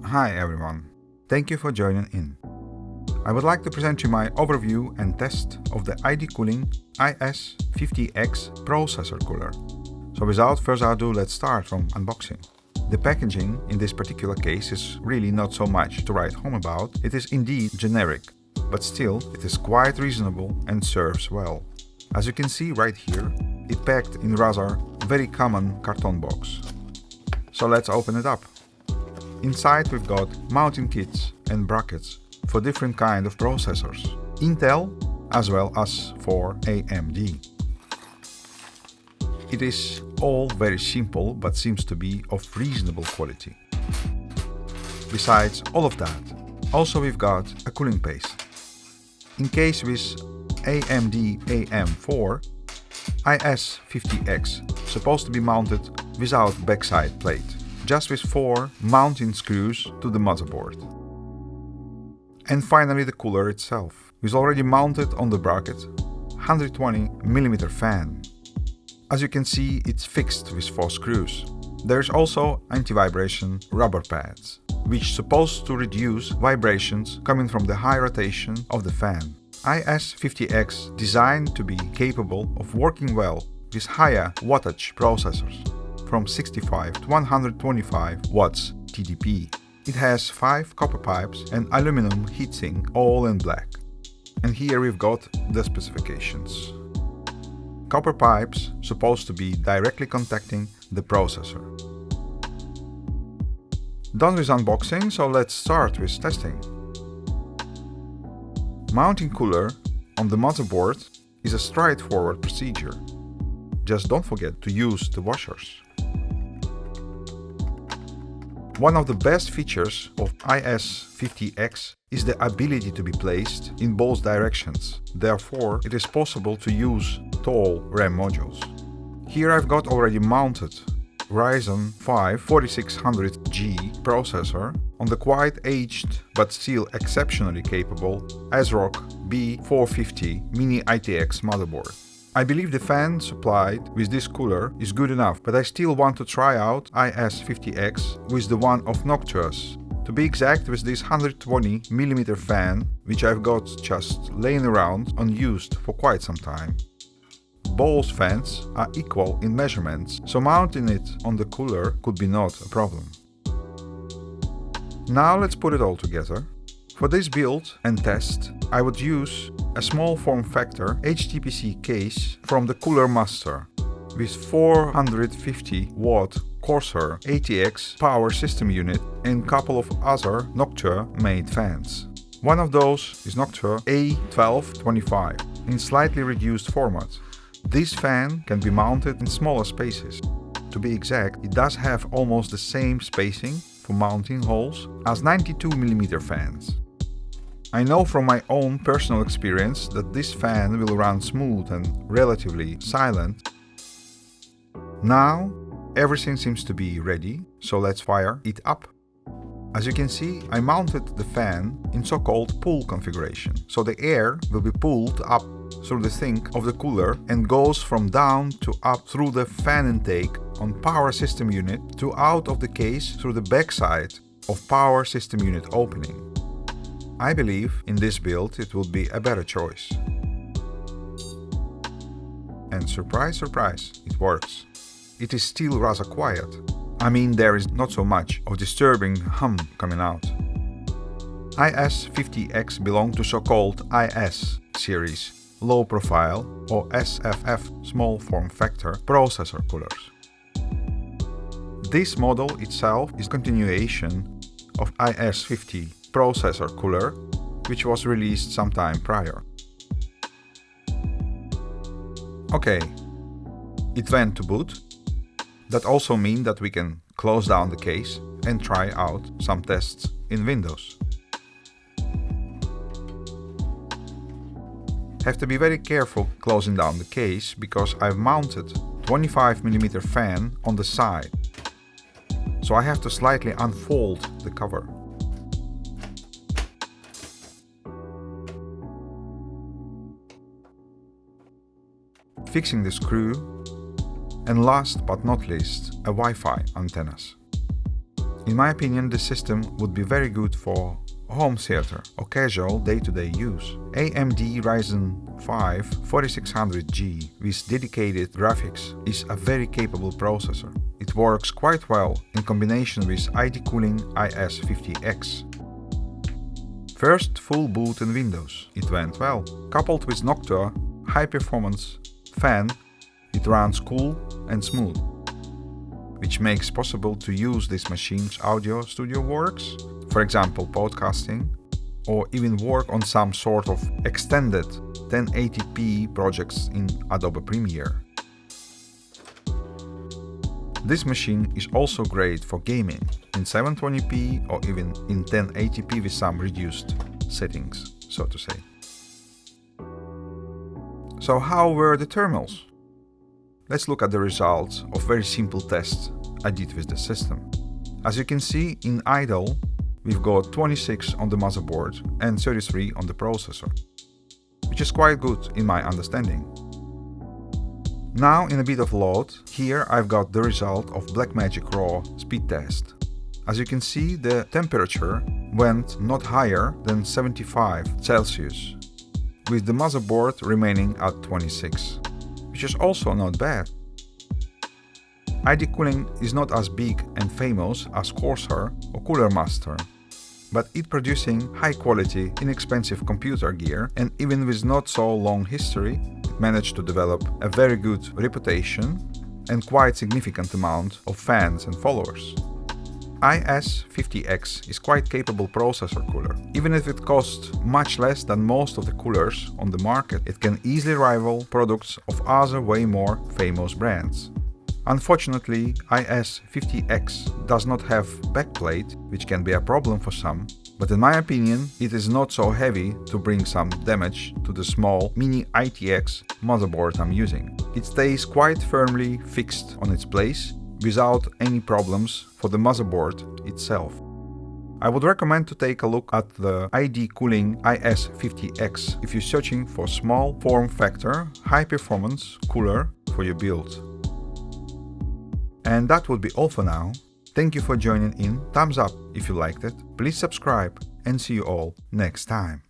Hi everyone, thank you for joining in. I would like to present you my overview and test of the ID Cooling IS50X processor cooler. So without further ado, let's start from unboxing. The packaging in this particular case is really not so much to write home about. It is indeed generic, but still it is quite reasonable and serves well. As you can see right here, it packed in rather very common carton box. So let's open it up. Inside we've got mounting kits and brackets for different kind of processors, Intel as well as for AMD. It is all very simple but seems to be of reasonable quality. Besides all of that, also we've got a cooling paste. In case with AMD AM4, IS50X supposed to be mounted without backside plate, just with 4 mounting screws to the motherboard. And finally the cooler itself, is already mounted on the bracket 120mm fan. As you can see, it's fixed with 4 screws. There's also anti-vibration rubber pads, which supposed to reduce vibrations coming from the high rotation of the fan. IS50X designed to be capable of working well with higher wattage processors, from 65 to 125 watts TDP. It has 5 copper pipes and aluminum heatsink, all in black. And here we've got the specifications. Copper pipes supposed to be directly contacting the processor. Done with unboxing, so let's start with testing. Mounting cooler on the motherboard is a straightforward procedure. Just don't forget to use the washers. One of the best features of IS50X is the ability to be placed in both directions. Therefore, it is possible to use tall RAM modules. Here I've got already mounted Ryzen 5 4600G processor on the quite aged but still exceptionally capable Asrock B450 mini-ITX motherboard. I believe the fan supplied with this cooler is good enough, but I still want to try out IS50X with the one of Noctua's. To be exact, with this 120mm fan, which I've got just laying around unused for quite some time. Both fans are equal in measurements, so mounting it on the cooler could be not a problem. Now let's put it all together. For this build and test, I would use a small form factor HTPC case from the Cooler Master with 450 watt Corsair ATX power system unit and couple of other Noctua made fans. One of those is Noctua A1225 in slightly reduced format. This fan can be mounted in smaller spaces. To be exact, it does have almost the same spacing for mounting holes as 92mm fans. I know from my own personal experience that this fan will run smooth and relatively silent. Now everything seems to be ready, so let's fire it up. As you can see, I mounted the fan in so-called pull configuration, so the air will be pulled up through the sink of the cooler and goes from down to up through the fan intake on power system unit to out of the case through the backside of power system unit opening. I believe in this build it will be a better choice. And surprise, surprise, it works. It is still rather quiet. I mean, there is not so much of disturbing hum coming out. IS50X belong to so-called IS series, low profile or SFF small form factor processor coolers. This model itself is continuation of IS50 processor cooler, which was released sometime prior. Okay, it went to boot. That also means that we can close down the case and try out some tests in Windows. Have to be very careful closing down the case because I've mounted 25mm fan on the side, so I have to slightly unfold the cover. fixing the screw, and last but not least, a Wi-Fi antennas. In my opinion, this system would be very good for home theater or casual day-to-day use. AMD Ryzen 5 4600G with dedicated graphics is a very capable processor. It works quite well in combination with ID cooling IS50X. First full boot in Windows, it went well. Coupled with Noctua high-performance fan, it runs cool and smooth, which makes possible to use this machine's audio studio works, for example podcasting, or even work on some sort of extended 1080p projects in Adobe Premiere. This machine is also great for gaming in 720p or even in 1080p with some reduced settings, so to say. So how were the terminals? Let's look at the results of very simple tests I did with the system. As you can see, in idle, we've got 26 on the motherboard and 33 on the processor, which is quite good in my understanding. Now, in a bit of load, here I've got the result of Blackmagic raw speed test. As you can see, the temperature went not higher than 75 Celsius, with the motherboard remaining at 26, which is also not bad. ID cooling is not as big and famous as Corsair or Cooler Master, but it producing high quality, inexpensive computer gear, and even with not so long history, it managed to develop a very good reputation and quite significant amount of fans and followers. IS50X is quite capable processor cooler. Even if it costs much less than most of the coolers on the market, it can easily rival products of other way more famous brands. Unfortunately, IS50X does not have backplate, which can be a problem for some, but in my opinion, it is not so heavy to bring some damage to the small mini-ITX motherboard I'm using. It stays quite firmly fixed on its place, without any problems for the motherboard itself. I would recommend to take a look at the ID cooling IS50X if you're searching for small form factor, high performance cooler for your build. And that would be all for now. Thank you for joining in, thumbs up if you liked it, please subscribe, and see you all next time.